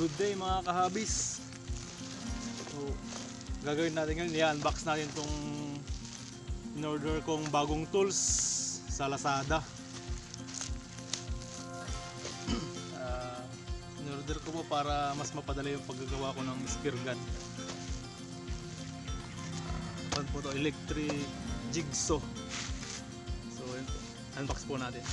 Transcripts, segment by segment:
Good day mga kahabis. So, gagawin natin ngayon, i-unbox natin itong in-order kong bagong tools sa Lazada. In-order ko po para mas mapadali yung paggagawa ko ng spear gun. Ito po ito, electric jigsaw. So, yun po. Unbox po natin.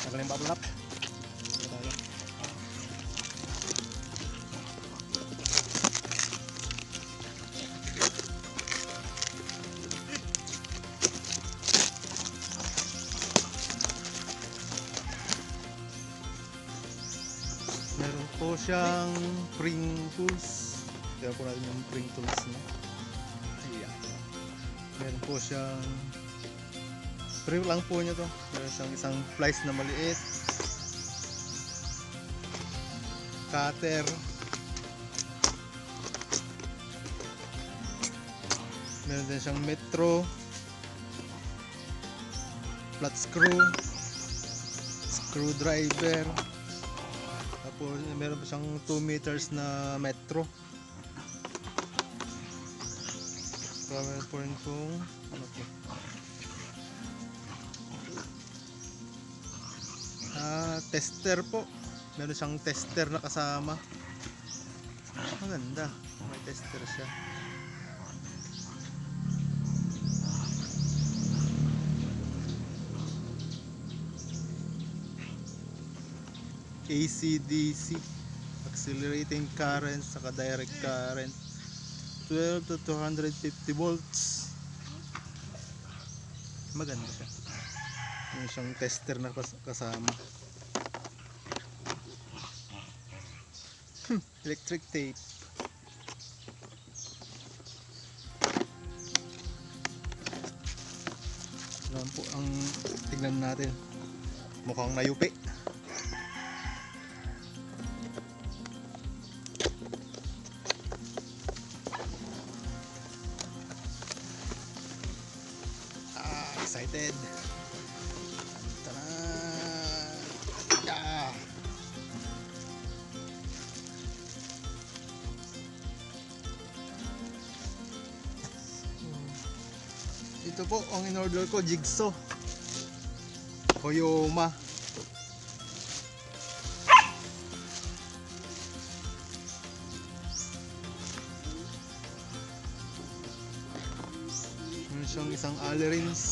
Tagal yung babulap. Meron po siyang spring tools. Kaya po natin yung spring tools niya. Ayan. Meron po siyang spring lang po niya to. Meron siyang isang slice na maliit, cutter, meron din siyang metro, flat screw, screwdriver, tapos meron pa siyang 2 meters na metro. Meron po rin kung ano po, tester po. Meron siyang tester na kasama. Maganda, may tester siya. AC/DC, accelerating current saka direct current, 12 to 250 volts. Maganda siya. Meron siyang tester na kasama. Electric tape. Alam po ang tignan natin. Mukhang nayupi. Excited. Tara. Ito po ang in-order ko, jigsaw Hoyoma. Meron siyang isang Allen-wrench,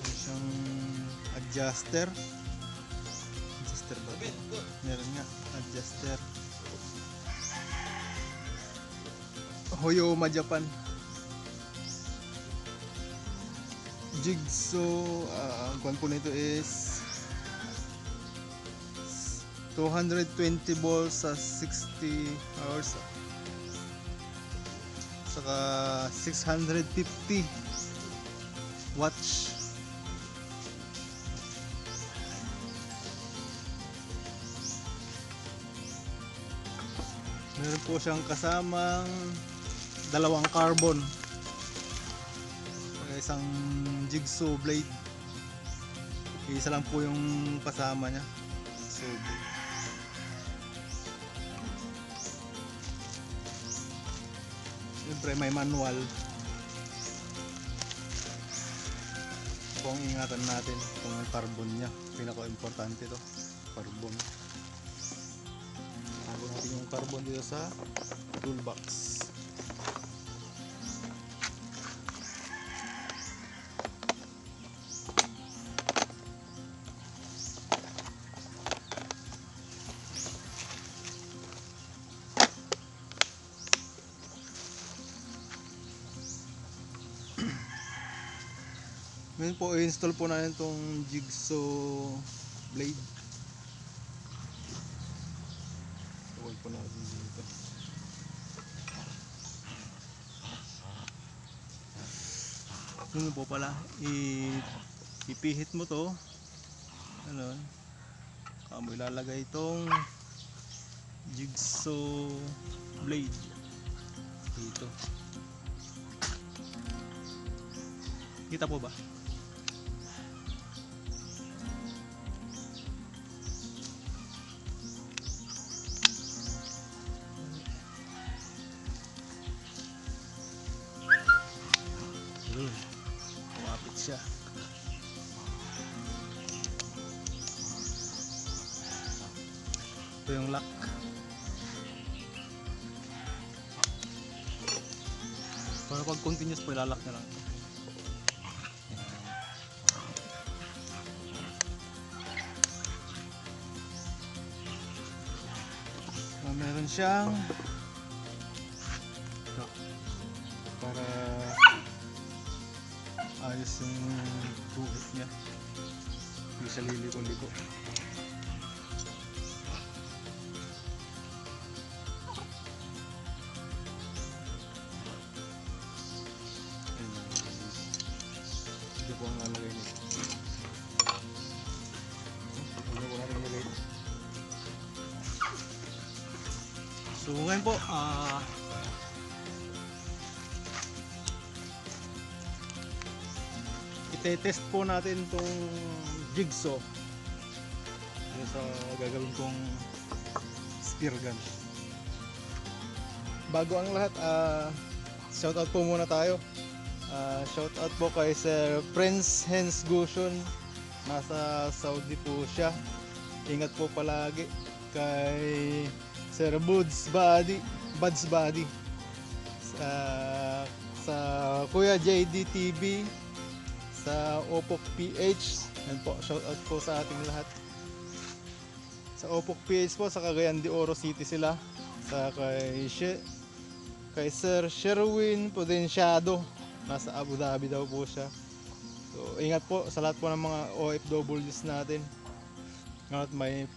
meron siyang adjuster ba? Meron nga adjuster. Hoyoma Japan jigsaw. Ang kuwan po nito is 220 volts sa 60 hours, saka 650 watts. Meron po siyang kasamang dalawang carbon, isang jigsaw blade. Isa lang po yung kasama niya. So, siyempre may manual. Kung ingatan natin kung ang carbon niya, pinaka-importante to, carbon. Tago natin yung carbon dito sa toolbox. Ngayon po, i-install po natin itong jigsaw blade. Huwag po natin dito. Yun po pala, ipihit mo to. Ano? Kamo ilalagay itong jigsaw blade dito. Kita po ba? Yun. Kumapit siya. Ito yung lock. Para pag continuous po ilalak na lang. Meron siyang ito, para ayos yung buhit niya, hindi siya liliko-liko. Ito po ang lalagay nito. Ito po natin nilagay. So ngayon po, itetest po natin itong jigsaw sa gagawin kong spear gun. Bago ang lahat, shoutout po muna tayo. Shoutout po kay Sir Prince Hens Gushon, nasa Saudi po siya. Ingat po palagi. Kay Sir Buds Body sa Kuya JD TV, sa Opok PH. Yan po, shoutout po sa ating lahat. Sa Opok PH po, sa Cagayan de Oro City sila. Sa kay Sir Sherwin Pudenciado, nasa Abu Dhabi daw po siya. So ingat po sa lahat po ng mga OFWs natin. At may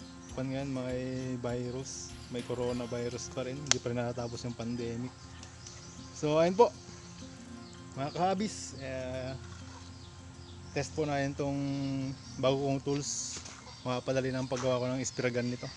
virus, may coronavirus pa rin, hindi pa rin natatapos yung pandemic. So ayun po mga kahabis, test po natin itong bago kong tools, makapadali ng paggawa ko ng spear gun nito.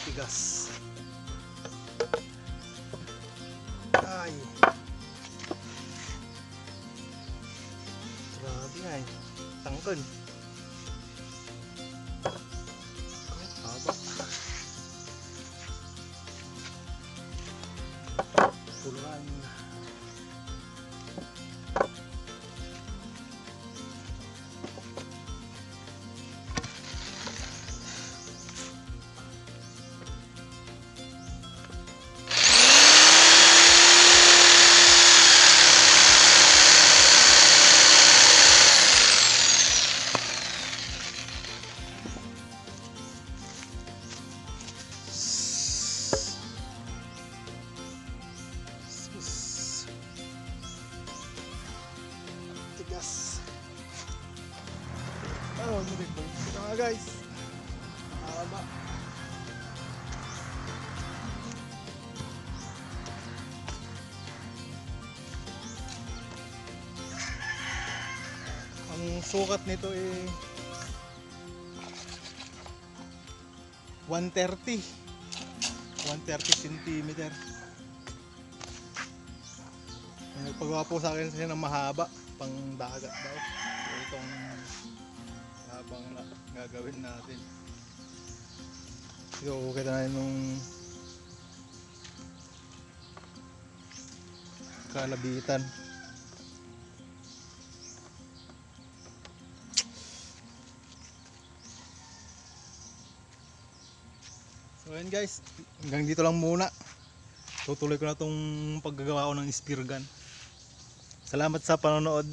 Tigas. Ay. Grabe ay. Tangkon. Ay, haba. Puluhan. Tigas. Oh, mulibog. Ito nga guys. Haba. sukat nito eh 130 centimeter. Nagpagawa po sa akin siya ng mahaba pang dagat daw. So itong habang gagawin natin. So kita na nung kalabitan. So ayan guys, hanggang dito lang muna. Tutuloy ko na tong paggagawa ko ng spear gun. Salamat sa panonood.